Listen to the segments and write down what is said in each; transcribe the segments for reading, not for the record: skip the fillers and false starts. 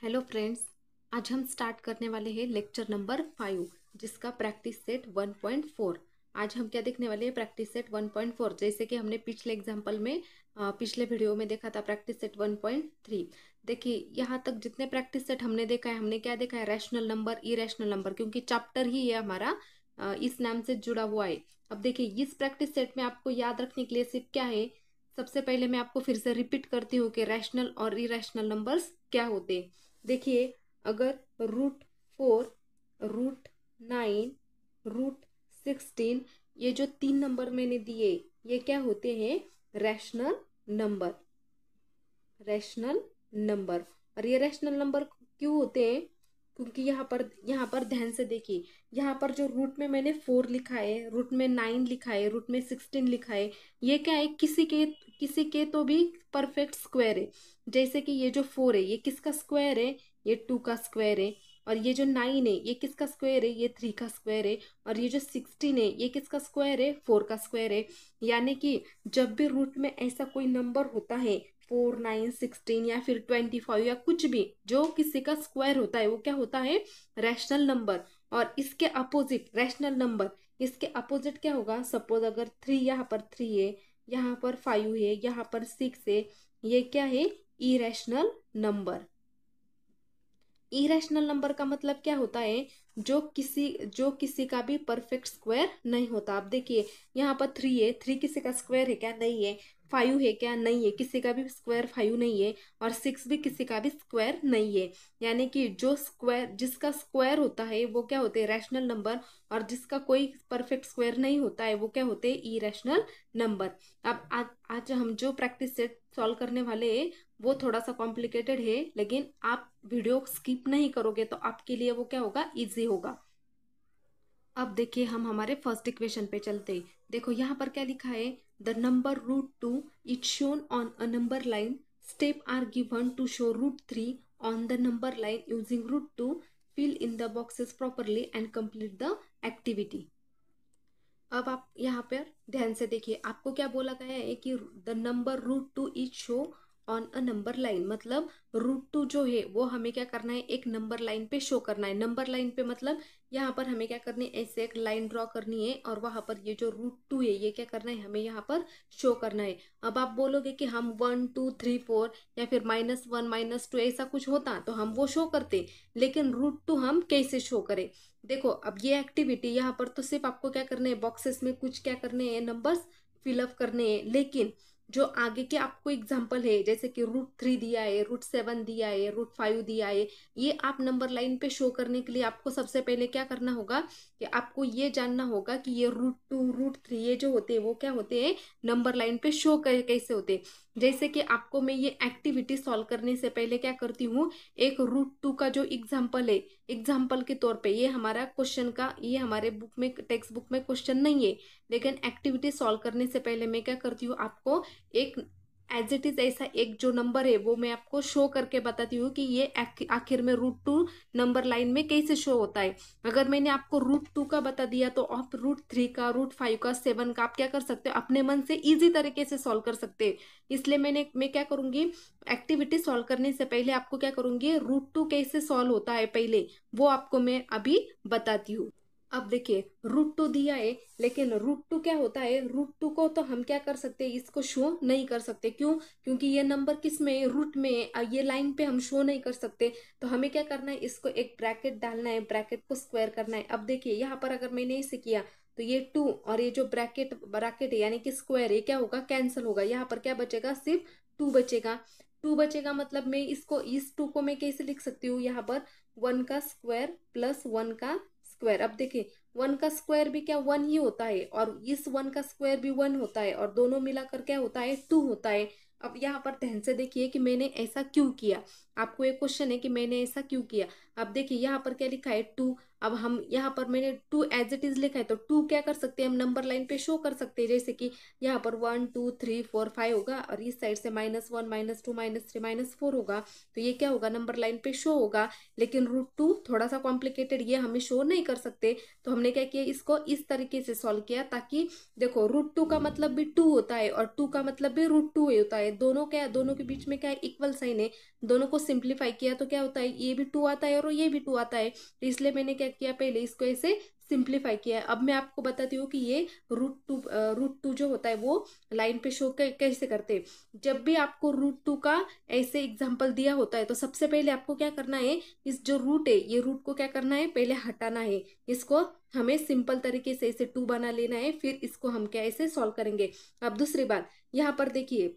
Hello friends. आज हम start करने वाले हैं लेक्चर नंबर 5 जिसका प्रैक्टिस सेट 1.4। आज हम क्या देखने वाले हैं? Practice set 1.4। जैसे कि हमने पिछले एग्जांपल में पिछले वीडियो में देखा था प्रैक्टिस सेट 1.3। देखिए यहाँ तक जितने प्रैक्टिस सेट हमने देखा है, हमने क्या देखा है? रैशनल नंबर, इरेशनल नंबर, क्योंकि चैप्टर ही है हमारा इस नाम से जुड़ा हुआ है। अब देखिए इस प्रैक्टिस सेट में आपको याद रखने के लिए सिर्फ क्या है, सबसे पहले मैं आपको फिर से रिपीट करती हूँ कि रैशनल और इरेशनल नंबर्स क्या होते हैं। देखिए अगर √4, √9, √16 ये जो 3 नंबर मैंने दिए ये क्या होते हैं? Rational number. Rational number. और ये रैशनल नंबर क्यों होते हैं? क्योंकि यहाँ पर ध्यान से देखिए, यहाँ पर जो रूट में मैंने 4 लिखा है, रूट में 9 लिखा है, रूट में 16 लिखा है, ये क्या है? किसी के तो भी परफेक्ट स्क्वायर है। जैसे कि ये जो 4 है ये किसका स्क्वायर है? ये 2 का स्क्वायर है। और ये जो 9 है ये किसका स्क्वायर है? ये 3 का स्क्वायर है। और ये जो 16 है ये किसका स्क्वायर है? 4 का स्क्वायर है। यानी कि जब भी रूट में ऐसा कोई नंबर होता है 4, 9, 16 या फिर 25 या कुछ भी जो किसी का स्क्वायर होता है वो क्या होता है? Rational number. और इसके अपोजिट रैशनल नंबर, इसके अपोजिट क्या होगा? सपोज अगर 3, यहाँ पर 3 है, यहाँ पर 5 है, यहाँ पर 6 है, ये क्या है? Irrational number. इरेशनल नंबर का मतलब क्या होता है? जो किसी का भी परफेक्ट स्क्वायर नहीं होता। आप देखिए यहाँ पर 3 है, 3 किसी का स्क्वायर है क्या? नहीं है। 5 है क्या? नहीं है, किसी का भी स्क्वायर 5 नहीं है। और 6 भी किसी का भी स्क्वायर नहीं है। यानी कि जिसका स्क्वायर होता है वो क्या होते हैं? Rational number. और जिसका कोई परफेक्ट स्क्वायर नहीं होता है वो क्या होते हैं? Irrational number. अब आज हम जो प्रैक्टिस सेट सॉल्व करने वाले हैं वो थोड़ा सा कॉम्प्लिकेटेड है, लेकिन आप वीडियो स्किप नहीं करोगे तो आपके लिए वो क्या होगा? इजी होगा। अब देखिए हम हमारे फर्स्ट इक्वेशन पे चलते हैं। देखो यहाँ पर क्या लिखा है? The number √2 is shown on a number line. Step are given to show √3 on the number line using √2। Fill in the boxes properly and complete the activity. अब आप यहाँ पर ध्यान से देखिए, आपको क्या बोला गया है कि the number √2 is show on a number line. मतलब √2 जो है वो हमें क्या करना है? एक नंबर लाइन पे शो करना है। नंबर लाइन पे मतलब यहाँ पर हमें क्या करनी है? ऐसे एक लाइन ड्रॉ करनी है और वहां पर ये जो √2 है ये क्या करना है? हमें यहाँ पर शो करना है। अब आप बोलोगे कि हम 1, 2, 3, 4 या फिर -1, -2 ऐसा कुछ होता तो हम वो शो करते, लेकिन √2 हम कैसे शो करें? देखो अब ये एक्टिविटी यहाँ पर तो सिर्फ आपको क्या करने हैं? बॉक्सेस में कुछ क्या करने हैं? नंबर्स फिलअप करने हैं। लेकिन जो आगे के आपको एग्जाम्पल है, जैसे कि √3 दिया है, √7 दिया है, √5 दिया है, ये आप नंबर लाइन पे शो करने के लिए आपको सबसे पहले क्या करना होगा कि आपको ये जानना होगा कि ये √2, √3 ये जो होते हैं वो क्या होते हैं? नंबर लाइन पे शो कैसे होते हैं। जैसे कि आपको मैं ये एक्टिविटी सॉल्व करने से पहले क्या करती हूँ, एक √2 का जो एग्जाम्पल है, एग्जाम्पल के तौर पे ये हमारा क्वेश्चन का, ये हमारे बुक में टेक्स्ट बुक में क्वेश्चन नहीं है, लेकिन एक्टिविटी सॉल्व करने से पहले मैं क्या करती हूँ, आपको एक एज इट इज ऐसा एक जो नंबर है वो मैं आपको शो करके बताती हूँ कि ये आखिर में √2 नंबर लाइन में कैसे शो होता है। अगर मैंने आपको √2 का बता दिया तो आप √3 का, √5 का, 7 का आप क्या कर सकते हो? अपने मन से इजी तरीके से सॉल्व कर सकते हैं। इसलिए मैं क्या करूंगी, एक्टिविटी सॉल्व करने से पहले आपको क्या करूंगी, √2 कैसे सॉल्व होता है पहले वो आपको मैं अभी बताती हूँ। अब देखिए √2 दिया है, लेकिन √2 क्या होता है? √2 को तो हम क्या कर सकते हैं? इसको शो नहीं कर सकते। क्यों? क्योंकि ये नंबर किस में है? रूट में है। ये लाइन पे हम शो नहीं कर सकते। तो हमें क्या करना है? इसको एक ब्रैकेट डालना है, ब्रैकेट को स्क्वायर करना है। अब देखिए यहाँ पर अगर मैंने इसे किया तो ये 2 और ये जो ब्रैकेट ब्रैकेट है यानी कि स्क्वायर है क्या होगा? कैंसिल होगा। यहाँ पर क्या बचेगा? सिर्फ 2 बचेगा। 2 बचेगा मतलब मैं इसको, इस 2 को मैं कैसे लिख सकती हूँ? यहाँ पर 1 का स्क्वायर प्लस 1 का स्क्वायर। अब देखिए 1 का स्क्वायर भी क्या 1 ही होता है, और इस 1 का स्क्वायर भी 1 होता है, और दोनों मिलाकर क्या होता है? 2 होता है। अब यहाँ पर ध्यान से देखिए कि मैंने ऐसा क्यों किया। आपको एक क्वेश्चन है कि मैंने ऐसा क्यों किया। अब देखिए यहाँ पर क्या लिखा है? 2। अब हम यहाँ पर मैंने 2 एज इट इज लिखा है, तो 2 क्या कर सकते हैं हम नंबर लाइन पे शो कर सकते हैं, जैसे कि यहाँ पर 1 2 3 4 5 होगा और इस साइड से -1 -2 -3 -4 होगा, तो ये क्या होगा नंबर लाइन पे शो होगा। लेकिन √2 थोड़ा सा कॉम्प्लिकेटेड, ये हमें शो नहीं कर सकते, तो हमने क्या किया इसको इस तरीके से सॉल्व किया, ताकि देखो √2 का मतलब भी 2 होता है और 2 का मतलब भी √2 होता है, दोनों क्या दोनों के बीच में क्या है इक्वल साइन है, दोनों को सिंप्लीफाई किया तो क्या होता है ये भी 2 आता है और ये भी 2 आता है, तो इसलिए मैंने क्या किया पहले इसको ऐसे सिंप्लीफाई किया है। अब मैं आपको बताती हूँ कि ये √2 जो होता है वो लाइन पे शो कैसे करते हैं। जब भी आपको √2 का ऐसे एग्जाम्पल दिया होता है तो सबसे पहले आपको क्या करना है, इस जो रूट है ये रूट को क्या करना है पहले हटाना है, इसको हमें सिंपल तरीके से इसे 2 बना लेना है, फिर इसको हम क्या ऐसे सॉल्व करेंगे। अब दूसरी बात यहाँ पर देखिए,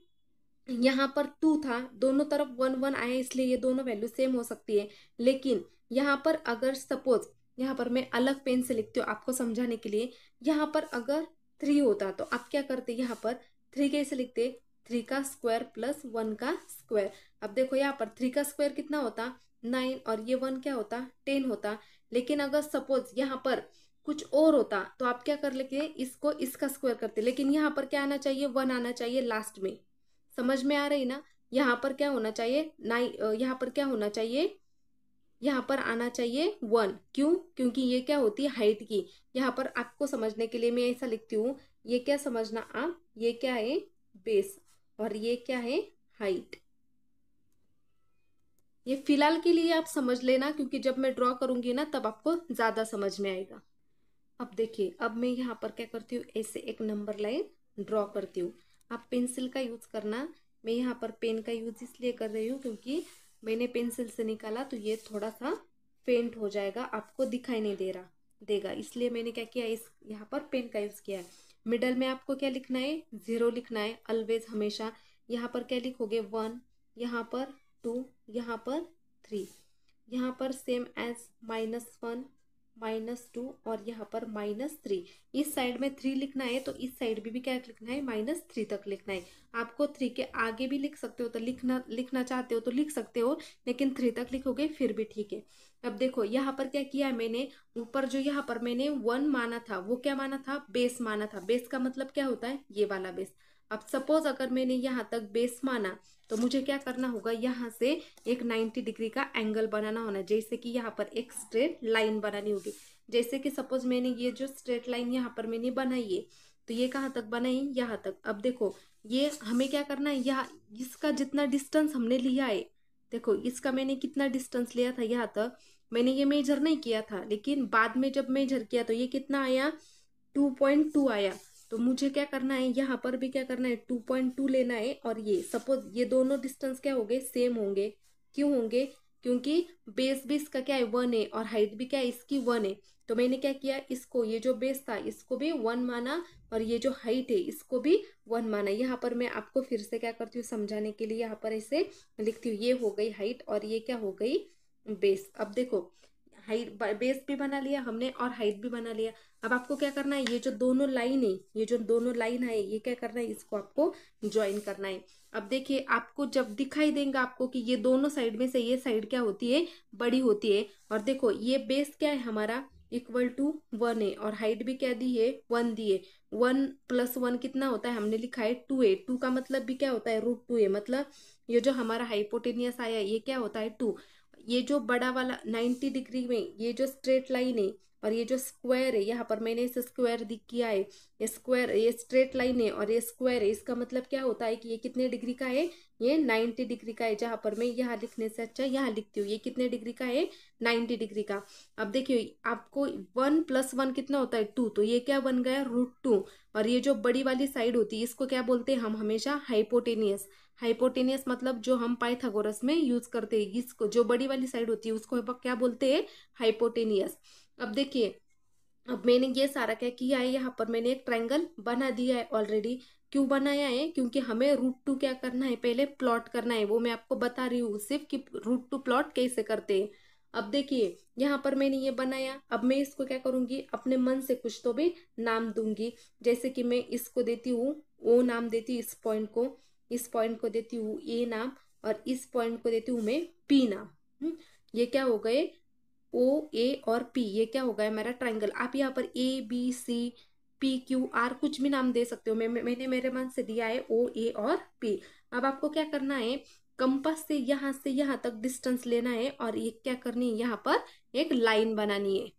यहाँ पर 2 था, दोनों तरफ 1 1 आया, इसलिए ये दोनों वैल्यू सेम हो सकती है। लेकिन यहाँ पर अगर सपोज यहाँ पर मैं अलग पेन से लिखती हूँ आपको समझाने के लिए, यहाँ पर अगर 3 होता तो आप क्या करते, यहाँ पर 3 कैसे लिखते, 3 का स्क्वायर प्लस 1 का स्क्वायर। अब देखो यहाँ पर 3 का स्क्वायर कितना होता 9 और ये 1 क्या होता 10 होता। लेकिन अगर सपोज यहाँ पर कुछ और होता तो आप क्या कर लेते इसको इसका स्क्वायर करते, लेकिन यहाँ पर क्या आना चाहिए 1 आना चाहिए लास्ट में, समझ में आ रही ना। यहाँ पर क्या होना चाहिए यहाँ पर क्या होना चाहिए, यहाँ पर आना चाहिए 1, क्यों क्योंकि ये क्या होती है हाइट की। यहाँ पर आपको समझने के लिए मैं ऐसा लिखती हूँ, ये क्या समझना आप, ये क्या है बेस और ये क्या है हाइट। ये फिलहाल के लिए आप समझ लेना, क्योंकि जब मैं ड्रॉ करूंगी ना तब आपको ज्यादा समझ में आएगा। अब देखिए अब मैं यहाँ पर क्या करती हूँ ऐसे एक नंबर लाइन ड्रॉ करती हूँ। आप पेंसिल का यूज करना, मैं यहाँ पर पेन का यूज इसलिए कर रही हूँ क्योंकि मैंने पेंसिल से निकाला तो ये थोड़ा सा फेंट हो जाएगा, आपको दिखाई नहीं देगा, इसलिए मैंने क्या किया इस यहाँ पर पेन का यूज किया है। मिडल में आपको क्या लिखना है 0 लिखना है ऑलवेज हमेशा। यहाँ पर क्या लिखोगे 1, यहाँ पर 2, यहाँ पर 3, यहाँ पर सेम एज -1 -2 और यहाँ पर -3। इस साइड में 3 लिखना है तो इस साइड भी क्या लिखना है -3 तक लिखना है। आपको 3 के आगे भी लिख सकते हो, तो लिखना चाहते हो तो लिख सकते हो, लेकिन 3 तक लिखोगे फिर भी ठीक है। अब देखो यहाँ पर क्या किया है मैंने, ऊपर जो यहाँ पर मैंने 1 माना था वो क्या माना था बेस माना था। बेस का मतलब क्या होता है ये वाला बेस। अब सपोज अगर मैंने यहाँ तक बेस माना तो मुझे क्या करना होगा, यहाँ से एक 90 डिग्री का एंगल बनाना होना, जैसे कि यहाँ पर एक स्ट्रेट लाइन बनानी होगी। जैसे कि सपोज मैंने ये जो स्ट्रेट लाइन यहाँ पर मैंने बनाई है, तो ये कहाँ तक बनाई यहाँ तक। अब देखो ये हमें क्या करना है, यहाँ इसका जितना डिस्टेंस हमने लिया है, देखो इसका मैंने कितना डिस्टेंस लिया था यहाँ तक, मैंने ये मेजर नहीं किया था, लेकिन बाद में जब मेजर किया तो ये कितना आया 2.2 आया। तो मुझे क्या करना है यहाँ पर भी क्या करना है 2.2 लेना है, और ये सपोज ये दोनों डिस्टेंस क्या होंगे सेम होंगे। क्यों होंगे, क्योंकि बेस भी इसका क्या है 1 है और हाइट भी क्या है इसकी 1 है। तो मैंने क्या किया इसको ये जो बेस था इसको भी 1 माना और ये जो हाइट है इसको भी 1 माना। यहाँ पर मैं आपको फिर से क्या करती हूँ समझाने के लिए, यहाँ पर ऐसे लिखती हूँ, ये हो गई हाइट और ये क्या हो गई बेस। अब देखो हाइट बेस भी बना लिया हमने और हाइट भी बना लिया। अब आपको क्या करना है, ये जो दोनों लाइन है ये जो दोनों लाइन है ये क्या करना है इसको आपको ज्वाइन करना है। अब देखिए आपको जब दिखाई देगा आपको कि ये दोनों साइड में से ये साइड क्या होती है बड़ी होती है, और देखो ये बेस क्या है हमारा =1 है और हाइट भी क्या दी है 1 दी है। 1 + 1 कितना होता है हमने लिखा है 2 है, 2 का मतलब भी क्या होता है √2 है, मतलब ये जो हमारा हाइपोटेनियस आया ये क्या होता है 2। ये जो बड़ा वाला 90 डिग्री में ये जो स्ट्रेट लाइन है और ये जो स्क्वायर है, यहाँ पर मैंने इसे स्क्वायर दिख किया है, ये स्क्वायर ये स्ट्रेट लाइन है और ये स्क्वायर है, इसका मतलब क्या होता है कि ये कितने डिग्री का है ये 90 डिग्री का है। जहाँ पर मैं यहाँ लिखने से अच्छा यहाँ लिखती हूँ ये कितने डिग्री का है 90 डिग्री का। अब देखिए आपको 1 + 1 कितना होता है 2, तो ये क्या बन गया √2। और ये जो बड़ी वाली साइड होती है इसको क्या बोलते हैं हम हमेशा हाइपोटेनियस। हाइपोटेनियस मतलब जो हम पाइथागोरस में यूज करते हैं, इसको जो बड़ी वाली साइड होती है उसको क्या बोलते हैं हाइपोटेनियस। अब देखिए अब मैंने ये सारा क्या किया है, यहाँ पर मैंने एक ट्रायंगल बना दिया है ऑलरेडी। क्यों बनाया है, क्योंकि हमें √2 क्या करना है पहले प्लॉट करना है, वो मैं आपको बता रही हूँ सिर्फ कि √2 प्लॉट कैसे करते हैं। अब देखिए यहाँ पर मैंने ये बनाया, अब मैं इसको क्या करूंगी अपने मन से कुछ तो भी नाम दूंगी। जैसे कि मैं इसको देती हूँ ओ नाम देती हूँ, इस पॉइंट को देती हूँ ए नाम और इस पॉइंट को देती हूँ मैं पी नाम। ये क्या हो गए ओ ए और पी, ये क्या होगा हमारा ट्राइंगल। आप यहाँ पर A B C P Q R कुछ भी नाम दे सकते हो, मैंने मेरे मन से दिया है ओ ए और पी। अब आपको क्या करना है, कंपास से यहाँ तक डिस्टेंस लेना है और ये क्या करनी है, यहाँ पर एक लाइन बनानी है।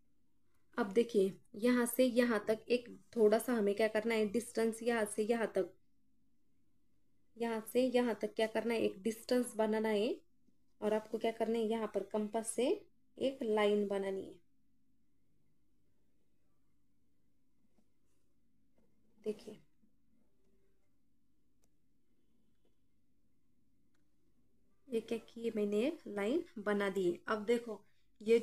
अब देखिए यहाँ से यहाँ तक एक थोड़ा सा हमें क्या करना है, डिस्टेंस यहाँ से यहाँ तक, यहाँ से यहाँ तक क्या करना है, एक डिस्टेंस बनाना है। और आपको क्या करना है, यहाँ पर कंपास से एक लाइन बनानी है। देखिए ये क्या की, मैंने एक लाइन बना दी है। अब देखो ये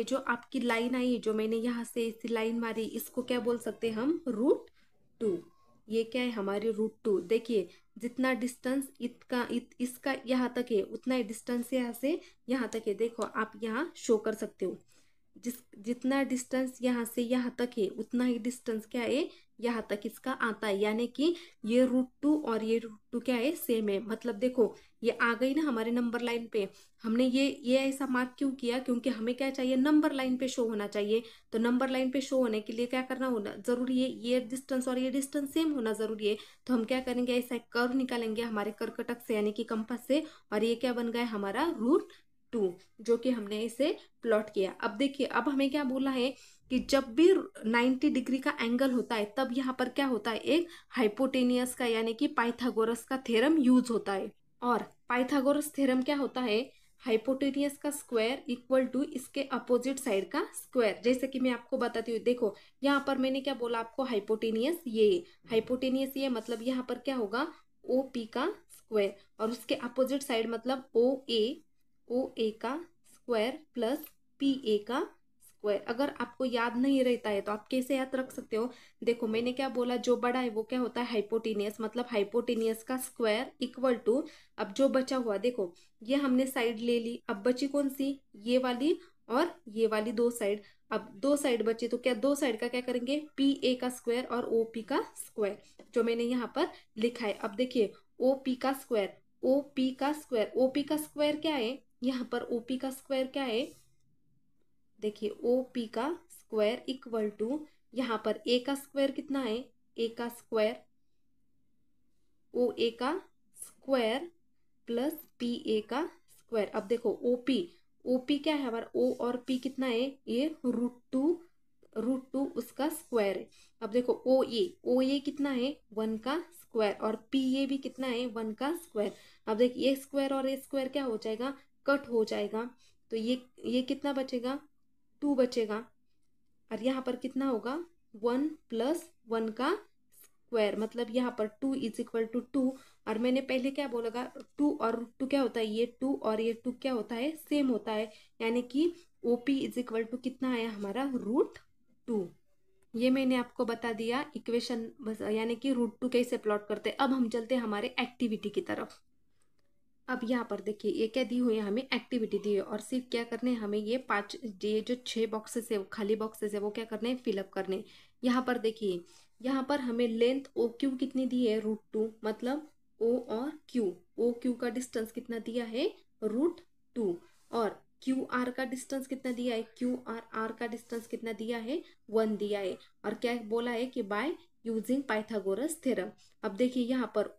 जो आपकी लाइन आई, जो मैंने यहाँ से इस लाइन मारी, इसको क्या बोल सकते हैं हम, √2। ये क्या है, हमारी √2। देखिए जितना डिस्टेंस इसका यहाँ तक है, उतना ही डिस्टेंस यहाँ से यहाँ तक है। देखो आप यहाँ शो कर सकते हो, जितना डिस्टेंस यहाँ से यहाँ तक है, उतना ही डिस्टेंस क्या है, यहाँ तक इसका आता है। यानी कि ये √2 और ये √2 क्या है, सेम है। मतलब देखो ये आ गई ना हमारे नंबर लाइन पे। हमने ये ऐसा मार्क क्यों किया, क्योंकि हमें क्या चाहिए, नंबर लाइन पे शो होना चाहिए। तो नंबर लाइन पे शो होने के लिए क्या करना होना जरूरी है, ये डिस्टेंस और ये डिस्टेंस सेम होना जरूरी है। तो हम क्या करेंगे, ऐसा कर्व निकालेंगे हमारे कर्कटक से, यानी कि कंपास से, और ये क्या बन गया हमारा √2, जो कि हमने इसे प्लॉट किया। अब देखिए अब हमें क्या बोला है कि जब भी 90 डिग्री का एंगल होता है, तब यहाँ पर क्या होता है, एक हाइपोटेनियस का यानी कि पाइथागोरस का थ्योरम यूज होता है। और पाइथागोरस थ्योरम क्या होता है, हाइपोटेनियस का स्क्वायर इक्वल टू इसके अपोजिट साइड का स्क्वायर। जैसे कि मैं आपको बताती हूँ, देखो यहाँ पर मैंने क्या बोला आपको, हाइपोटेनियस ये मतलब यहाँ पर क्या होगा, ओ पी का स्क्वायर, और उसके अपोजिट साइड मतलब ओ ए का स्क्वायर प्लस पी ए का स्क्वायर। अगर आपको याद नहीं रहता है तो आप कैसे याद रख सकते हो, देखो मैंने क्या बोला, जो बड़ा है वो क्या होता है, हाइपोटेनियस, मतलब हाइपोटेनियस का स्क्वायर इक्वल टू, अब जो बचा हुआ देखो, ये हमने साइड ले ली, अब बची कौन सी, ये वाली और ये वाली दो साइड। अब दो साइड बची तो क्या, दो साइड का क्या करेंगे, पी ए का स्क्वायर और ओ पी का स्क्वायर, जो मैंने यहाँ पर लिखा है। अब देखिए ओ पी का स्क्वायर, ओपी का स्क्वायर क्या है, यहाँ पर ओपी का स्क्वायर क्या है, देखिए ओपी का स्क्वायर इक्वल टू, यहाँ पर ए का स्क्वायर कितना है, ए का स्क्वायर, ओ ए का स्क्वायर प्लस पी ए का स्क्वायर। अब देखो ओपी क्या है हमारा, ओ और पी कितना है, ये √2 उसका स्क्वायर है। अब देखो ओ ए कितना है, 1 का स्क्वायर, और पी ए भी कितना है, 1 का स्क्वायर। अब देखिए ये स्क्वायर और ये स्क्वायर क्या हो जाएगा, कट हो जाएगा। तो ये कितना बचेगा, 2 बचेगा, और यहाँ पर कितना होगा, 1 + 1 का स्क्वायर, मतलब यहाँ पर 2 = 2। और मैंने पहले क्या बोला, 2 और √2 क्या होता है, ये 2 और ये 2 क्या होता है, सेम होता है। यानी कि OP = कितना आया हमारा, √2। ये मैंने आपको बता दिया इक्वेशन, यानी कि √2 कैसे प्लॉट करते हैं। अब हम चलते हैं हमारे एक्टिविटी की तरफ। अब यहाँ पर देखिए ये क्या दी हुई है, हमें एक्टिविटी दी है, और सिर्फ क्या करने हैं हमें, ये जो 6 बॉक्सेस है, खाली बॉक्सेस है, वो क्या करने हैं, फिलअप करने। यहाँ पर देखिए, यहाँ पर हमें लेंथ OQ कितनी दी है, √2, मतलब ओ क्यू का डिस्टेंस कितना दिया है, √2। और QR का डिस्टेंस कितना दिया है, QR का डिस्टेंस कितना दिया है, 1 दिया है। और क्या बोला है कि बाय यूजिंग पाइथागोरस थ्योरम। अब देखिए यहाँ पर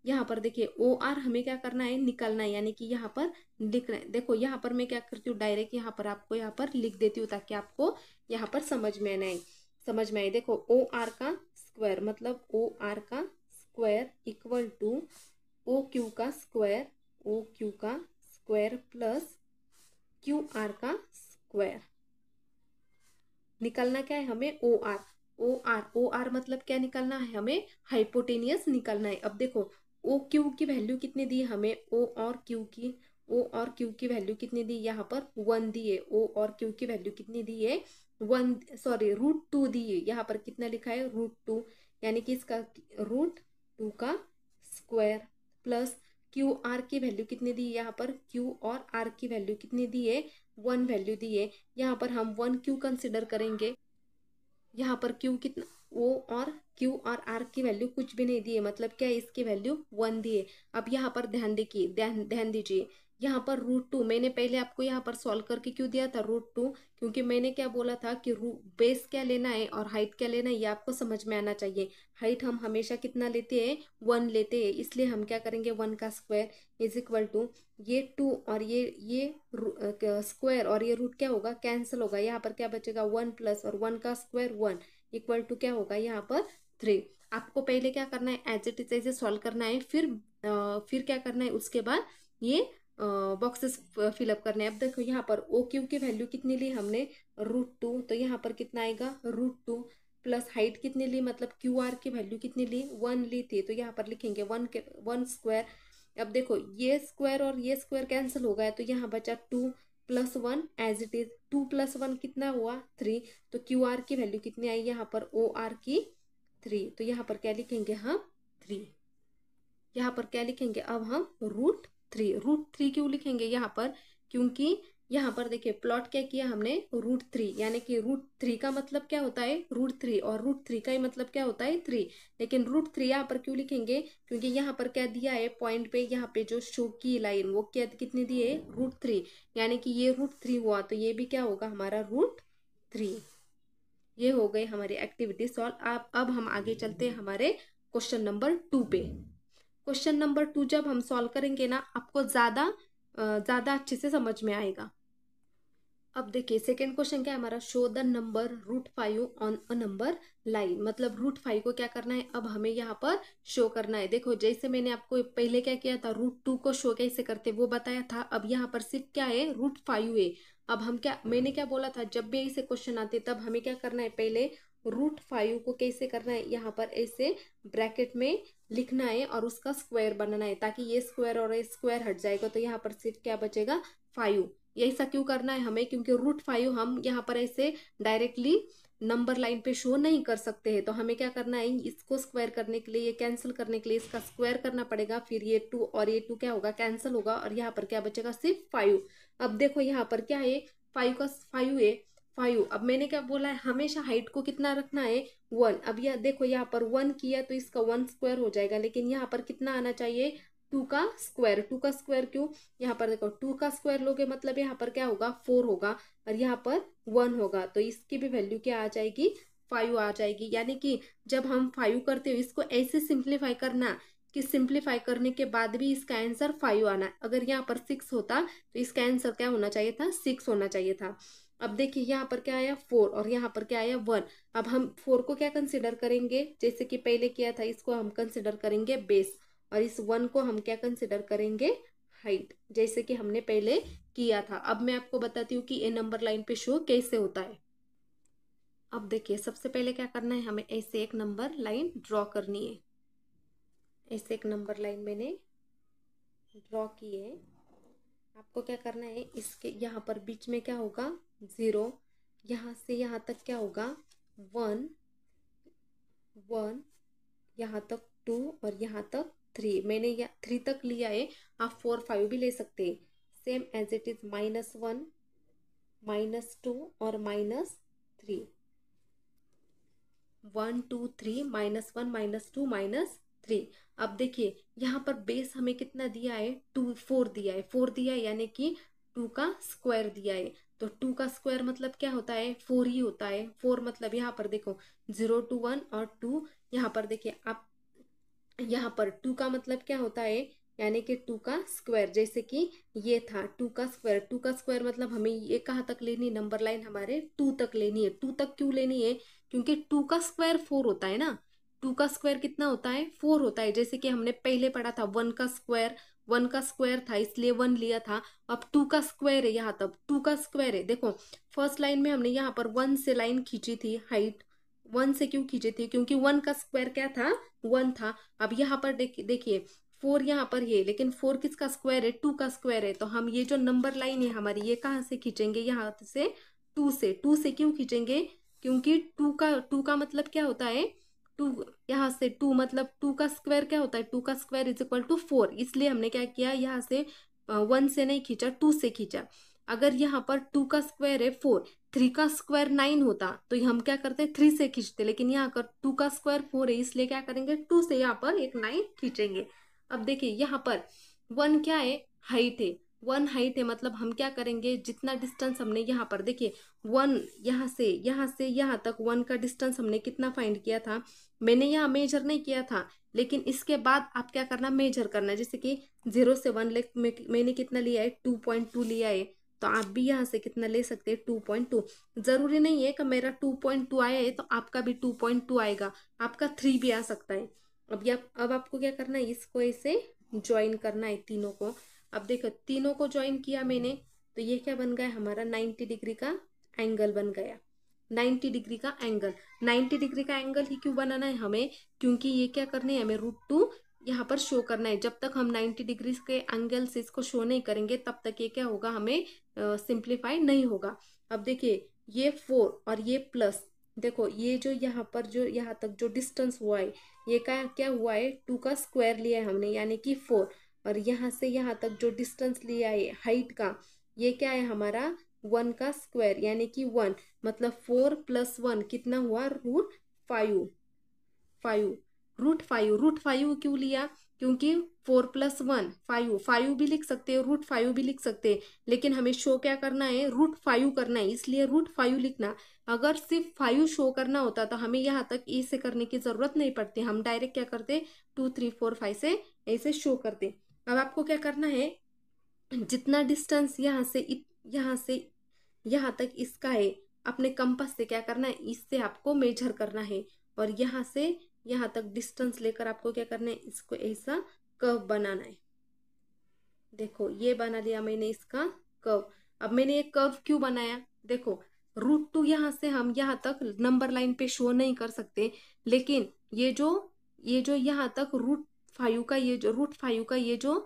यहाँ पर देखिए OR हमें क्या करना है, निकालना है, यानी कि यहाँ पर लिखना है। देखो यहाँ पर मैं क्या करती हूँ, डायरेक्ट यहाँ पर आपको यहाँ पर लिख देती हूँ, ताकि आपको यहाँ पर समझ में आए। देखो OR का स्क्वायर मतलब OR का स्क्वायर इक्वल टू OQ का स्क्वायर प्लस QR का स्क्वायर। निकालना क्या है हमें, OR मतलब क्या निकालना है हमें, हाइपोटेनियस निकालना है। अब देखो OQ की वैल्यू कितनी दी हमें, O और Q की वैल्यू कितनी दी, यहाँ पर 1 दी है। O और Q की वैल्यू कितनी दी है, √2 दी है। यहाँ पर कितना लिखा है, √2, यानी कि इसका √2 का स्क्वायर प्लस QR की वैल्यू कितनी दी है, यहाँ पर Q और R की वैल्यू कितनी दी है, 1 वैल्यू दी है। यहाँ पर हम 1 क्यों कंसिडर करेंगे, यहाँ पर Q कितना, O और Q और R की वैल्यू कुछ भी नहीं दी है, मतलब क्या है, इसकी वैल्यू 1 दी है। अब यहाँ पर ध्यान दीजिए, यहाँ पर √2 मैंने पहले आपको यहाँ पर सॉल्व करके क्यों दिया था √2, क्योंकि मैंने क्या बोला था कि बेस क्या लेना है और हाइट क्या लेना है ये आपको समझ में आना चाहिए। हाइट हम हमेशा कितना लेते हैं, 1 लेते हैं, इसलिए हम क्या करेंगे 1 का स्क्वायर इज इक्वल टू ये 2 और ये स्क्वायर और ये रूट क्या होगा, कैंसिल होगा। यहाँ पर क्या बचेगा 1 प्लस और 1 का स्क्वायर 1 इक्वल टू क्या होगा यहाँ पर 3। आपको पहले क्या करना है, एज इट इज ऐसे सॉल्व करना है, फिर क्या करना है, उसके बाद ये बॉक्सेस फिलअप करने हैं। अब देखो यहाँ पर ओ क्यू की वैल्यू कितनी ली हमने √2, तो यहाँ पर कितना आएगा √2 प्लस हाइट कितनी ली, मतलब क्यू आर की वैल्यू कितनी ली 1 ली थी, तो यहाँ पर लिखेंगे 1 स्क्वायर। अब देखो ये स्क्वायर और ये स्क्वायर कैंसिल हो गया, तो यहाँ बचा 2 plus 1 as it is, 2 plus 1 कितना हुआ 3, तो क्यू आर की वैल्यू कितनी आई यहाँ पर ओ आर की 3, तो यहाँ पर क्या लिखेंगे हम 3। यहाँ पर क्या लिखेंगे अब हम √3 क्यों लिखेंगे यहाँ पर, क्योंकि यहाँ पर देखिए प्लॉट क्या किया हमने √3, यानी कि √3 का मतलब क्या होता है √3 और √3 का ही मतलब क्या होता है 3, लेकिन √3 यहाँ पर क्यों लिखेंगे, क्योंकि यहाँ पर क्या दिया है पॉइंट पे, यहाँ पे जो शो की लाइन वो क्या कितनी दी है √3, यानी कि ये √3 हुआ, तो ये भी क्या होगा हमारा √3। ये हो गई हमारी एक्टिविटी सॉल्व। अब हम आगे चलते हैं हमारे क्वेश्चन नंबर 2 पे। क्वेश्चन नंबर 2 जब हम सॉल्व करेंगे ना, आपको ज्यादा अच्छे से समझ में आएगा। अब देखिए सेकेंड क्वेश्चन क्या है हमारा, show the number √5 on a number line, मतलब √5 को क्या करना है, अब हमें यहाँ पर शो करना है। देखो जैसे मैंने आपको पहले क्या किया था, √2 को शो कैसे करते वो बताया था, अब यहाँ पर सिर्फ क्या है √5 है। अब हम क्या, मैंने क्या बोला था, जब भी ऐसे क्वेश्चन आते तब हमें क्या करना है, पहले √5 को कैसे करना है, यहाँ पर ऐसे ब्रैकेट में लिखना है और उसका स्क्वायर बनाना है, ताकि ये स्क्वायर और ये स्क्वायर हट जाएगा, तो यहाँ पर सिर्फ क्या बचेगा 5। ये ऐसा क्यों करना है हमें, क्योंकि √5 हम यहाँ पर ऐसे डायरेक्टली नंबर लाइन पे शो नहीं कर सकते हैं, तो हमें क्या करना है, इसको स्क्वायर करने के लिए, ये कैंसिल करने के लिए इसका स्क्वायर करना पड़ेगा, फिर ये 2 और ये 2 क्या होगा कैंसिल होगा, और यहाँ पर क्या बचेगा सिर्फ 5। अब देखो यहाँ पर क्या है 5 है 5। अब मैंने क्या बोला है, हमेशा हाइट को कितना रखना है 1। अब यह देखो यहाँ पर 1 किया तो इसका 1 स्क्वायर हो जाएगा, लेकिन यहाँ पर कितना आना चाहिए 2 का स्क्वायर। 2 का स्क्वायर क्यों, यहाँ पर देखो 2 का स्क्वायर लोगे मतलब यहाँ पर क्या होगा 4 होगा, और यहाँ पर 1 होगा, तो इसकी भी वैल्यू क्या आ जाएगी 5 आ जाएगी। यानी कि जब हम 5 करते हो इसको ऐसे सिंप्लीफाई करना कि सिंप्लीफाई करने के बाद भी इसका आंसर 5 आना। अगर यहाँ पर 6 होता तो इसका आंसर क्या होना चाहिए था 6 होना चाहिए था। अब देखिए यहाँ पर क्या आया 4 और यहाँ पर क्या आया 1। अब हम 4 को क्या कंसिडर करेंगे, जैसे कि पहले किया था, इसको हम कंसिडर करेंगे बेस, और इस 1 को हम क्या कंसिडर करेंगे हाइट, जैसे कि हमने पहले किया था। अब मैं आपको बताती हूँ कि ये नंबर लाइन पे शो कैसे होता है। अब देखिए सबसे पहले क्या करना है, हमें ऐसे एक नंबर लाइन ड्रॉ करनी है। ऐसे एक नंबर लाइन मैंने ड्रॉ की है। आपको क्या करना है, इसके यहाँ पर बीच में क्या होगा 0, यहाँ से यहाँ तक क्या होगा 1 1, यहाँ तक 2 और यहाँ तक 3। मैंने यहाँ 3 तक लिया है, आप 4 5 भी ले सकते हैं। सेम एज इट इज -1 -2 और -3, 1 2 3 -1 -2 -3। अब देखिए यहाँ पर बेस हमें कितना दिया है 4 दिया है, 4 दिया है, यानी कि 2 का स्क्वायर दिया है। तो 2 का स्क्वायर मतलब क्या होता है 4 ही होता है। 4 मतलब यहाँ पर देखो 0 to 1 और 2, यहाँ पर देखिए आप यहाँ पर 2 का मतलब क्या होता है, यानी कि 2 का स्क्वायर, जैसे कि ये था 2 का स्क्वायर। 2 का स्क्वायर मतलब हमें ये कहाँ तक लेनी, नंबर लाइन हमारे 2 तक लेनी है। 2 तक क्यों लेनी है, क्योंकि 2 का स्क्वायर 4 होता है ना। 2 का स्क्वायर कितना होता है 4 होता है, जैसे कि हमने पहले पढ़ा था 1 का स्क्वायर था इसलिए 1 लिया था। अब 2 का स्क्वायर है, यहाँ तक 2 का स्क्वायर है। देखो फर्स्ट लाइन में हमने यहाँ पर 1 से लाइन खींची थी, हाइट 1 से क्यों खींची थी, क्योंकि 1 का स्क्वायर क्या था 1 था। अब यहाँ पर देखिए 4 यहाँ पर है, लेकिन 4 किसका स्क्वायर है 2 का स्क्वायर है, तो हम ये जो नंबर लाइन है हमारी ये कहाँ से खींचेंगे, यहाँ से 2 से क्यों खींचेंगे, क्योंकि 2 का मतलब क्या होता है 2, यहाँ से 2 मतलब 2 का स्क्वायर क्या होता है 2 का स्क्वायर इज इक्वल टू 4, इसलिए हमने क्या किया यहाँ से 1 से नहीं खींचा 2 से खींचा। अगर यहाँ पर 2 का स्क्वायर है 4, 3 का स्क्वायर 9 होता तो हम क्या करते 3 से खींचते, लेकिन यहाँ पर 2 का स्क्वायर 4 है इसलिए क्या करेंगे 2 से यहाँ पर एक 9 खींचेंगे। अब देखिए यहाँ पर 1 क्या है हाइट है, 1 हाइट है, मतलब हम क्या करेंगे, जितना डिस्टेंस हमने यहाँ पर देखिए 1 यहाँ से यहाँ तक 1 का डिस्टेंस हमने कितना फाइंड किया था, मैंने यहाँ मेजर नहीं किया था, लेकिन इसके बाद आप क्या करना, मेजर करना है। जैसे कि 0 से 1 मैंने कितना लिया है, 2.2 लिया है, तो आप भी यहाँ से कितना ले सकते हैं, 2.2। जरूरी नहीं है कि मेरा 2.2 आया है तो आपका भी 2.2 आएगा, आपका 3 भी आ सकता है। अब आपको क्या करना है, इसको ऐसे ज्वाइन करना है तीनों को। अब देखो तीनों को ज्वाइन किया मैंने, तो ये क्या बन गया हमारा, 90 डिग्री का एंगल बन गया। 90 डिग्री का एंगल, 90 डिग्री का एंगल ही क्यों बनाना है हमें, क्योंकि ये क्या करनी है हमें, √2 यहाँ पर शो करना है। जब तक हम 90 डिग्री के एंगल से इसको शो नहीं करेंगे तब तक ये क्या होगा, हमें सिंप्लीफाई नहीं होगा। अब देखिए ये 4 और ये प्लस, देखो ये जो यहाँ पर जो यहाँ तक जो डिस्टेंस हुआ है, ये क्या क्या हुआ है, 2 का स्क्वायर लिया है हमने, यानी कि 4। और यहाँ से यहाँ तक जो डिस्टेंस लिया है हाइट का, ये क्या है हमारा, 1 का स्क्वायर यानी कि 1, मतलब 4 + 1 कितना हुआ, √5। 5 √5, √5 क्यों लिया, क्योंकि 4 + 1 5, 5 भी लिख सकते हैं, √5 भी लिख सकते हैं, लेकिन हमें शो क्या करना है, √5 करना है, इसलिए √5 लिखना। अगर सिर्फ 5 शो करना होता तो हमें यहाँ तक ए से करने की जरूरत नहीं पड़ती, हम डायरेक्ट क्या करते, 2 3 4 5 से ऐसे शो करते। अब आपको क्या करना है, जितना डिस्टेंस यहाँ से यहाँ तक इसका है, अपने कंपास से क्या करना है, इससे आपको मेजर करना है, और यहाँ से यहाँ तक डिस्टेंस लेकर आपको क्या करना है, इसको ऐसा कर्व बनाना है। देखो ये बना लिया मैंने इसका कर्व। अब मैंने ये कर्व क्यों बनाया, देखो √2 यहाँ से हम यहाँ तक नंबर लाइन पे शो नहीं कर सकते, लेकिन ये जो यहाँ तक √5 का ये जो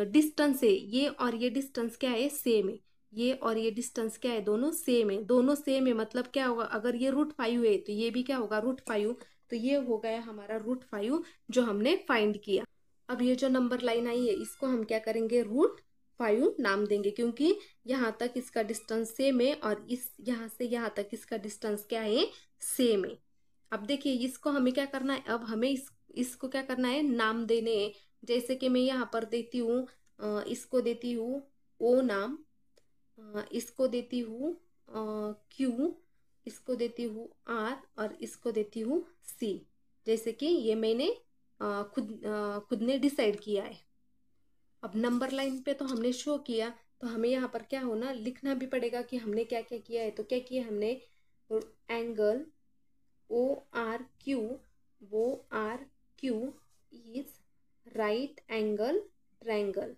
डिस्टेंस है, ये और ये डिस्टेंस क्या है, सेम है। ये और ये डिस्टेंस क्या है, दोनों सेम है, दोनों सेम है, मतलब क्या होगा, अगर ये √5 है तो ये भी क्या होगा, √5। तो ये हो गया हमारा √5 जो हमने फाइंड किया। अब ये जो नंबर लाइन आई है इसको हम क्या करेंगे, √5 नाम देंगे, क्योंकि यहाँ तक इसका डिस्टेंस सेम है और इस यहाँ से यहाँ तक इसका डिस्टेंस क्या है, सेम है। अब देखिए इसको हमें क्या करना है, अब हमें इसको क्या करना है, नाम देने हैं। जैसे कि मैं यहाँ पर देती हूँ, इसको देती हूँ O नाम, इसको देती हूँ Q, इसको देती हूँ R, और इसको देती हूँ C। जैसे कि ये मैंने खुद ने डिसाइड किया है। अब नंबर लाइन पे तो हमने शो किया, तो हमें यहाँ पर क्या होना, लिखना भी पड़ेगा कि हमने क्या क्या किया है। तो क्या किया हमने, एंगल ORQ, वो RQ is right angle triangle.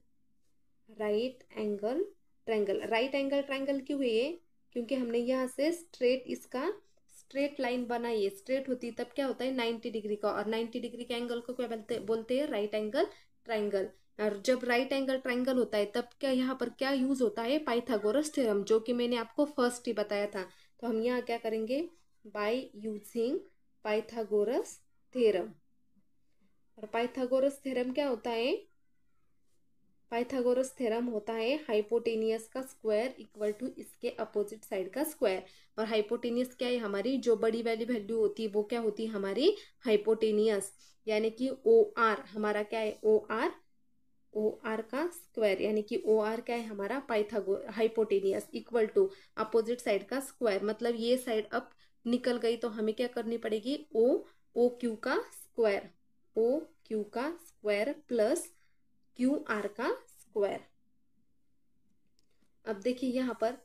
Right angle triangle, right angle triangle क्यों है ये, क्योंकि हमने यहाँ से स्ट्रेट लाइन बनाई है। स्ट्रेट होती तब क्या होता है, 90 डिग्री का, और 90 डिग्री के एंगल को क्या बोलते हैं, राइट एंगल ट्रायंगल। और जब राइट एंगल ट्रायंगल होता है तब क्या यहाँ पर क्या यूज होता है, पाइथागोरस थ्योरम, जो कि मैंने आपको फर्स्ट ही बताया था। तो हम यहाँ क्या करेंगे, बाय यूजिंग पाइथागोरस थ्योरम। और पाइथागोरस थ्योरम क्या होता है, पाइथागोरस थ्योरम होता है हाइपोटेनियस का स्क्वायर इक्वल टू इसके अपोजिट साइड का स्क्वायर। और हाइपोटेनियस क्या है, हमारी जो बड़ी वाली वैल्यू होती है वो क्या होती है, हमारी हाइपोटेनियस, यानी कि OR हमारा क्या है, OR का स्क्वायर, यानी कि OR क्या है हमारा, hypotenuse equal to opposite side का स्क्वायर। मतलब ये साइड अब निकल गई तो हमें क्या करनी पड़ेगी, OQ का स्क्वायर, OQ का स्क्वायर प्लस QR का स्क्वायर। अब देखिए यहाँ पर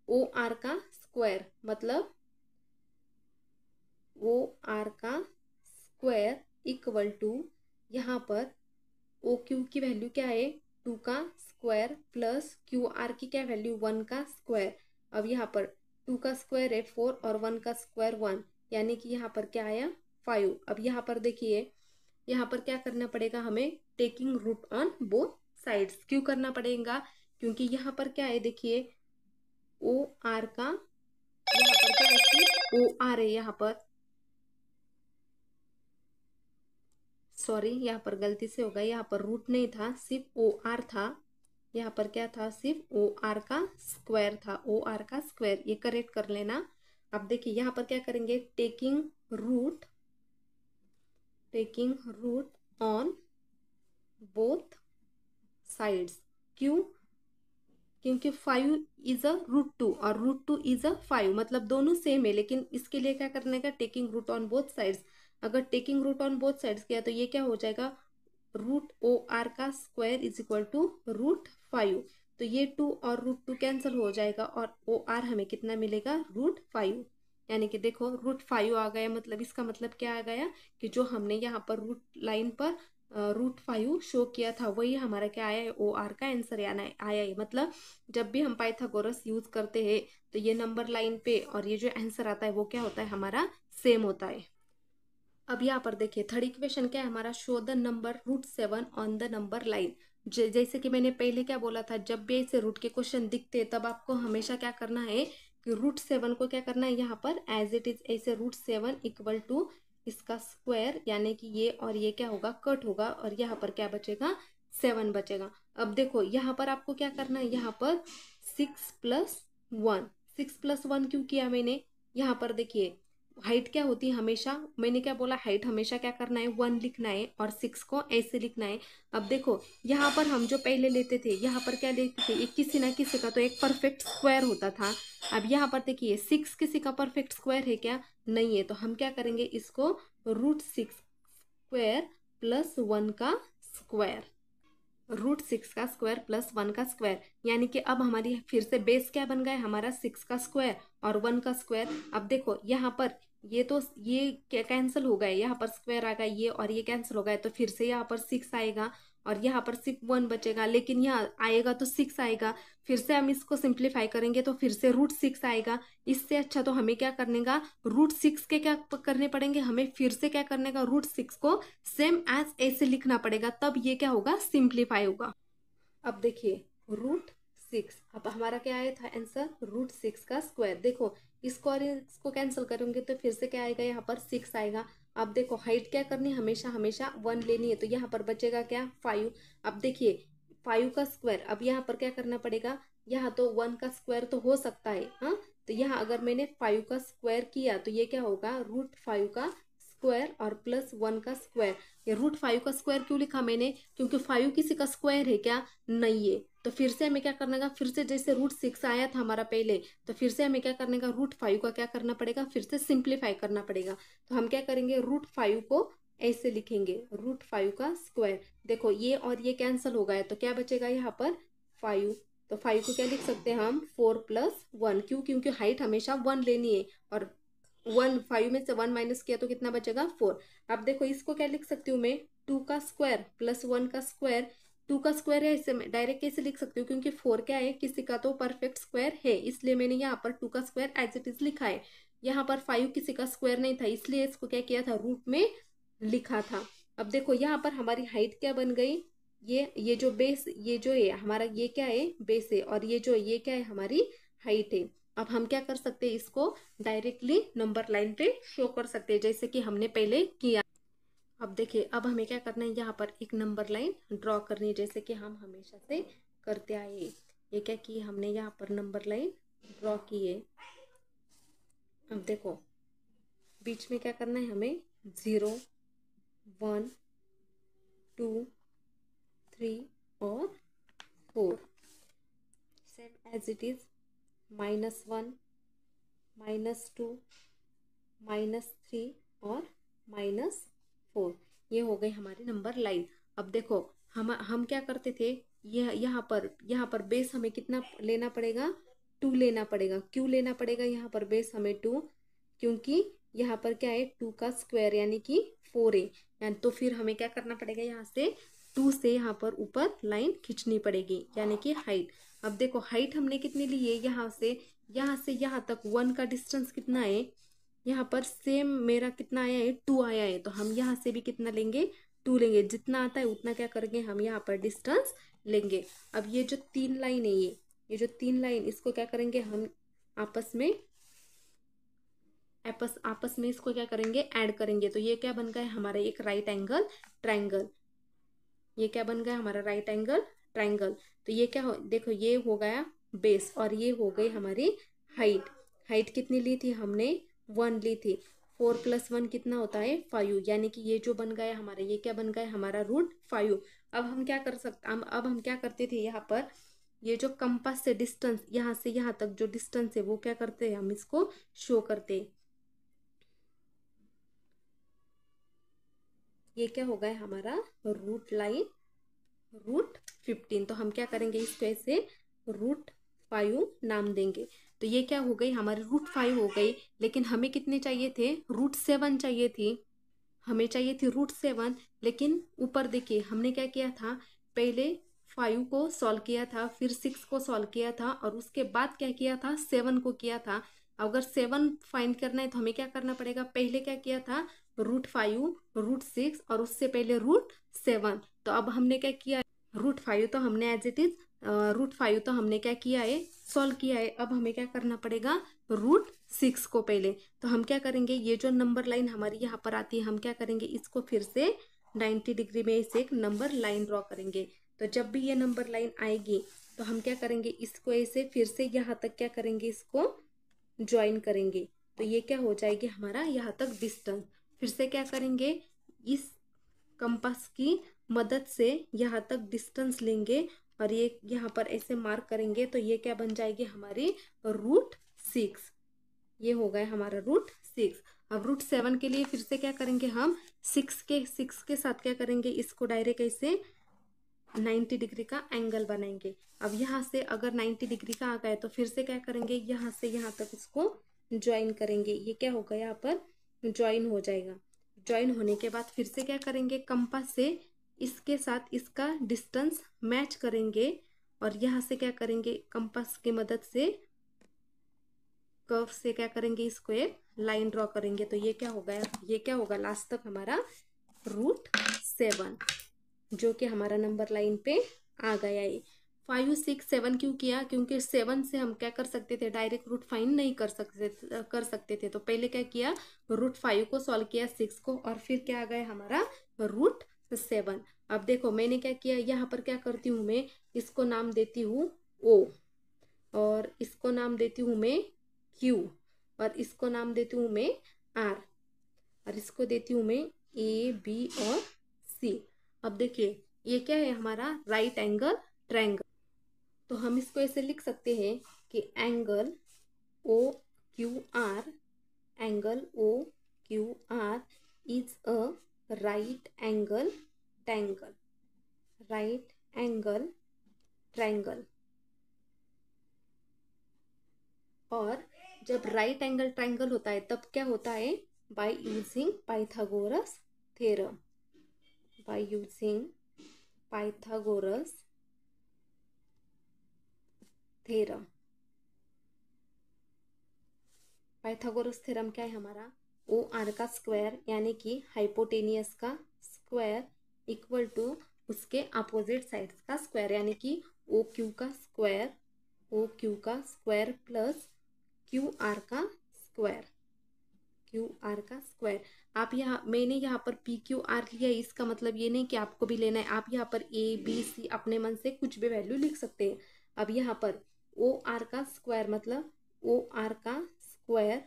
OR का स्क्वायर मतलब OR का स्क्वायर इक्वल टू, यहाँ पर OQ की वैल्यू क्या है, 2 का स्क्वायर प्लस QR की क्या वैल्यू, 1 का स्क्वायर। अब यहाँ पर 2 का स्क्वायर है 4 और 1 का स्क्वायर 1, यानी कि यहाँ पर क्या आया, 5। अब यहाँ पर देखिए यहाँ पर क्या करना पड़ेगा हमें, taking root on both sides. क्यों करना पड़ेगा, क्योंकि यहाँ पर क्या है, देखिए OR का, यहाँ पर क्या है, सिर्फ OR है, यहाँ पर सॉरी यहाँ पर गलती से हो गया, यहाँ पर रूट नहीं था, सिर्फ OR था। यहाँ पर क्या था, सिर्फ OR का स्क्वायर था, OR का स्क्वायर, ये करेक्ट कर लेना। अब देखिए यहाँ पर क्या करेंगे, taking root on both sides. क्यों, क्योंकि 5 इज अ √2 और √2 इज अ 5, मतलब दोनों सेम है, लेकिन इसके लिए क्या करने का, taking root on both sides. अगर taking root on both sides किया तो ये क्या हो जाएगा, √OR का स्क्वायर इज इक्वल टू √5। तो ये 2 और √2 कैंसिल हो जाएगा और OR हमें कितना मिलेगा, √5। यानी कि देखो √5 आ गया, मतलब इसका मतलब क्या आ गया कि जो हमने यहाँ पर रूट लाइन पर √5 शो किया था वही हमारा क्या आया है, OR का आंसर आया है। मतलब जब भी हम पाइथागोरस यूज करते हैं तो ये नंबर लाइन पे और ये जो आंसर आता है वो क्या होता है, हमारा सेम होता है। अब यहाँ पर देखिए थर्ड इक्वेशन क्या है हमारा, show the number √7 on the number line. जैसे कि मैंने पहले क्या बोला था, जब भी ऐसे रूट के क्वेश्चन दिखते हैं तब आपको हमेशा क्या करना है कि √7 को क्या करना है, यहाँ पर एज इट इज ऐसे √7 इक्वल टू इसका स्क्वायर, यानी कि ये और ये क्या होगा, कट होगा और यहाँ पर क्या बचेगा, 7 बचेगा। अब देखो यहाँ पर आपको क्या करना है, यहाँ पर 6+1, 6+1 क्यों किया मैंने, यहाँ पर देखिए हाइट क्या होती है हमेशा, मैंने क्या बोला, हाइट हमेशा क्या करना है, 1 लिखना है और 6 को ऐसे लिखना है। अब देखो यहाँ पर हम जो पहले लेते थे, यहाँ पर क्या लेते थे, एक किसी ना किसी का तो एक परफेक्ट स्क्वायर होता था। अब यहाँ पर देखिए 6 किसी का परफेक्ट स्क्वायर है क्या, नहीं है, तो हम क्या करेंगे, इसको √6 प्लस 1 का स्क्वायर, √6 का स्क्वायर प्लस 1 का स्क्वायर, यानी कि अब हमारी फिर से बेस क्या बन गया हमारा, 6 का स्क्वायर और 1 का स्क्वायर। अब देखो यहाँ पर ये तो ये क्या कैंसिल हो गए, यहाँ पर स्क्वायर आ गया, ये और ये कैंसिल हो गए, तो फिर से यहाँ पर 6 आएगा और यहाँ पर सिर्फ 1 बचेगा, लेकिन यहाँ आएगा तो 6 आएगा। फिर से हम इसको सिंप्लीफाई करेंगे तो फिर से √6 आएगा। इससे अच्छा तो हमें क्या करने का, √6 के क्या करने पड़ेंगे, हमें फिर से क्या करने का, √6 को सेम एज ऐसे लिखना पड़ेगा, तब ये क्या होगा, सिंप्लीफाई होगा। अब देखिए √6, अब हमारा क्या आया था आंसर, √6 का स्क्वायर। देखो इसको और इसको कैंसिल करेंगे तो फिर से क्या आएगा, यहाँ पर 6 आएगा। अब देखो हाइट क्या करनी है, हमेशा हमेशा 1 लेनी है, तो यहाँ पर बचेगा क्या, 5। अब देखिए 5 का स्क्वायर, अब यहाँ पर क्या करना पड़ेगा, यहाँ तो 1 का स्क्वायर तो हो सकता है, हाँ, तो यहाँ अगर मैंने 5 का स्क्वायर किया तो ये क्या होगा, √5 का स्क्वायर और प्लस 1 का स्क्वायर। ये √5 का स्क्वायर क्यों लिखा मैंने, क्योंकि 5 किसी का स्क्वायर है क्या, नहीं है, तो फिर से हमें क्या करने का, फिर से जैसे √6 आया था हमारा पहले, तो फिर से हमें क्या करने का, √5 का क्या करना पड़ेगा, फिर से सिंप्लीफाई करना पड़ेगा। तो हम क्या करेंगे, √5 को ऐसे लिखेंगे, √5 का स्क्वायर। देखो ये और ये कैंसिल हो गया तो क्या बचेगा यहाँ पर, 5। तो 5 को क्या लिख सकते हैं हम, 4+1, क्यों, क्योंकि हाइट हमेशा 1 लेनी है और 5 में से 1 माइनस किया तो कितना बचेगा, 4। अब देखो इसको क्या लिख सकती हूँ मैं, 2 का स्क्वायर प्लस 1 का स्क्वायर। 2 का स्क्वायर है, इसे मैं डायरेक्ट कैसे लिख सकती हूँ, क्योंकि 4 क्या है, किसी का तो परफेक्ट स्क्वायर है, इसलिए मैंने यहाँ पर 2 का स्क्वायर एज इट इज लिखा है। यहाँ पर 5 किसी का स्क्वायर नहीं था, इसलिए इसको क्या किया था, रूट में लिखा था। अब देखो यहाँ पर हमारी हाइट क्या बन गई, ये जो बेस, ये जो है हमारा, ये क्या है, बेस है, और ये जो ये क्या है, हमारी हाइट है। अब हम क्या कर सकते हैं, इसको डायरेक्टली नंबर लाइन पे शो कर सकते हैं, जैसे कि हमने पहले किया। अब देखिए अब हमें क्या करना है, यहाँ पर एक नंबर लाइन ड्रॉ करनी है, जैसे कि हम हमेशा से करते आए। ये क्या की हमने, यहाँ पर नंबर लाइन ड्रॉ की है। अब देखो बीच में क्या करना है हमें, 0, 1, 2, 3 और 4, सेम एज इट इज, -1, -2, -3 और -4, ये हो गई हमारी नंबर लाइन। अब देखो हम क्या करते थे, यहाँ पर बेस हमें कितना लेना पड़ेगा, 2 लेना पड़ेगा। क्यों लेना पड़ेगा यहाँ पर बेस हमें 2, क्योंकि यहाँ पर क्या है, 2 का स्क्वायर यानी कि 4 है, यानी तो फिर हमें क्या करना पड़ेगा, यहाँ से 2 से यहाँ पर ऊपर लाइन खींचनी पड़ेगी, यानी कि हाइट। अब देखो हाइट हमने कितनी ली है, यहाँ से यहाँ तक 1 का डिस्टेंस कितना है, यहाँ पर सेम मेरा कितना आया है, 2 आया है, तो हम यहाँ से भी कितना लेंगे, 2 लेंगे। जितना आता है उतना क्या करेंगे, हम यहाँ पर डिस्टेंस लेंगे। अब ये जो 3 लाइन है, ये जो 3 लाइन, इसको क्या करेंगे हम आपस में इसको क्या करेंगे, ऐड करेंगे, तो ये क्या बन गया हमारा, एक राइट एंगल ट्रायंगल। ये क्या बन गया हमारा, राइट एंगल ट्रायंगल। तो ये क्या हो, देखो ये हो गया बेस और ये हो गई हमारी हाइट। हाइट कितनी ली थी हमने, 1 ली थी। 4 + 1 कितना होता है, 5, यानी कि ये जो बन गया हमारा, ये क्या बन गया हमारा, √5। अब हम क्या कर सकते, अब हम क्या करते थे, यहाँ पर ये जो कंपास से डिस्टेंस यहाँ से यहाँ तक जो डिस्टेंस है वो क्या करते हैं, हम इसको शो करते हैं। ये क्या होगा हमारा रूट लाइन रूट 15। तो हम क्या करेंगे, इसको ऐसे रूट 5 नाम देंगे। तो ये क्या हो गई हमारी रूट 5 हो गई। लेकिन हमें कितने चाहिए थे, रूट 7 चाहिए थी, हमें चाहिए थी रूट 7। लेकिन ऊपर देखिए हमने क्या किया था, पहले 5 को सॉल्व किया था, फिर 6 को सॉल्व किया था, और उसके बाद क्या किया था, 7 को किया था। अगर 7 फाइंड करना है तो हमें क्या करना पड़ेगा, पहले क्या किया था, रूट 5 रूट 6 और उससे पहले रूट 7। तो अब हमने क्या किया, रूट 5 तो हमने एज इट इज रूट 5 तो हमने क्या किया है, सॉल्व किया है। अब हमें क्या करना पड़ेगा, रूट 6 को पहले। तो हम क्या करेंगे, ये जो नंबर लाइन हमारी यहाँ पर आती है, हम क्या करेंगे, इसको फिर से 90 डिग्री में इसे एक नंबर लाइन ड्रॉ करेंगे। तो जब भी ये नंबर लाइन आएगी तो हम क्या करेंगे, इसको ऐसे फिर से यहाँ तक क्या करेंगे, इसको ज्वाइन करेंगे। तो ये क्या हो जाएगी हमारा यहाँ तक डिस्टेंस। फिर से क्या करेंगे, इस कंपास की मदद से यहाँ तक डिस्टेंस लेंगे और ये यहाँ पर ऐसे मार्क करेंगे। तो ये क्या बन जाएगी हमारी रूट 6। ये हो गया हमारा रूट 6। अब रूट 7 के लिए फिर से क्या करेंगे, हम 6 के साथ क्या करेंगे, इसको डायरेक्ट ऐसे 90 डिग्री का एंगल बनाएंगे। अब यहाँ से अगर 90 डिग्री का आ गया तो फिर से क्या करेंगे, यहाँ से यहाँ तक इसको ज्वाइन करेंगे। ये क्या होगा, यहाँ पर ज्वाइन हो जाएगा। ज्वाइन होने के बाद फिर से क्या करेंगे, कंपास से इसके साथ इसका डिस्टेंस मैच करेंगे और यहाँ से क्या करेंगे, कंपास की मदद से कर्व से क्या करेंगे, इसको एक लाइन ड्रॉ करेंगे। तो ये क्या होगा, ये क्या होगा लास्ट तक हमारा रूट 7, जो कि हमारा नंबर लाइन पे आ गया है। 5 6 7 क्यों किया, क्योंकि 7 से हम क्या कर सकते थे, डायरेक्ट रूट फाइंड नहीं कर सकते थे। तो पहले क्या किया, रूट 5 को सॉल्व किया, 6 को, और फिर क्या आ गया हमारा रूट 7। अब देखो मैंने क्या किया, यहाँ पर क्या करती हूँ मैं, इसको नाम देती हूँ O, और इसको नाम देती हूँ मैं Q, और इसको नाम देती हूँ मैं R, और इसको देती हूँ मैं A B और C। अब देखिए ये क्या है हमारा राइट एंगल ट्रायंगल। तो हम इसको ऐसे लिख सकते हैं कि angle O Q R, angle O Q R is a right angle triangle, right angle triangle. और जब राइट एंगल ट्रायंगल होता है तब क्या होता है, by using Pythagoras theorem, by using Pythagoras theorem. Pythagoras theorem क्या है हमारा, ओ आर का स्क्वायर यानी कि हाइपोटेनियस का स्क्वायर इक्वल टू उसके अपोजिट साइड्स का स्क्वायर, यानी कि ओ क्यू का स्क्वायर, ओ क्यू का स्क्वायर प्लस क्यू आर का स्क्वायर, क्यू आर का स्क्वायर। आप यहाँ, मैंने यहाँ पर पी क्यू आर लिया है, इसका मतलब ये नहीं कि आपको भी लेना है, आप यहाँ पर ए बी सी अपने मन से कुछ भी वैल्यू लिख सकते हैं। अब यहाँ पर ओ आर का स्क्वायर मतलब ओ आर का स्क्वायर,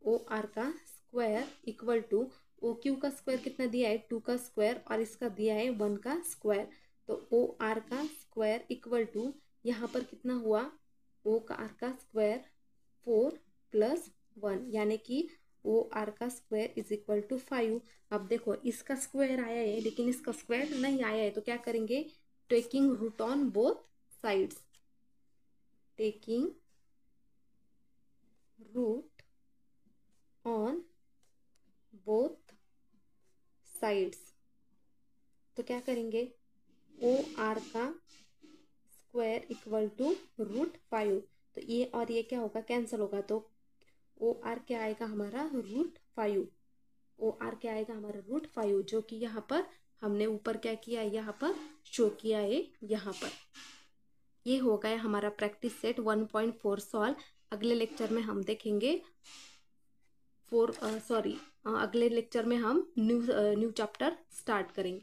ओ आर का square equal to O Q का स्क्वायर कितना दिया है 2 का स्क्वायर, और इसका दिया है 1 का स्क्वायर। तो ओ आर का स्क्वायर इक्वल टू यहाँ पर कितना हुआ, ओ का आर का स्क्वायर 4 + 1, यानी कि ओ आर का स्क्वायर इज इक्वल टू 5। अब देखो इसका स्क्वायर आया है लेकिन इसका स्क्वायर नहीं आया है, तो क्या करेंगे, taking root on both sides, taking root on both sides. तो क्या करेंगे, ओ आर का स्क्वायर इक्वल टू रूट 5। तो ये और ये क्या होगा, कैंसिल होगा। तो ओ आर क्या आएगा हमारा रूट 5, ओ आर क्या आएगा हमारा रूट 5, जो कि यहाँ पर हमने ऊपर क्या किया है, यहाँ पर शो किया है यहाँ पर। ये हो गया हमारा प्रैक्टिस सेट 1.4 सॉल्व। अगले लेक्चर में हम देखेंगे अगले लेक्चर में हम न्यू चैप्टर स्टार्ट करेंगे।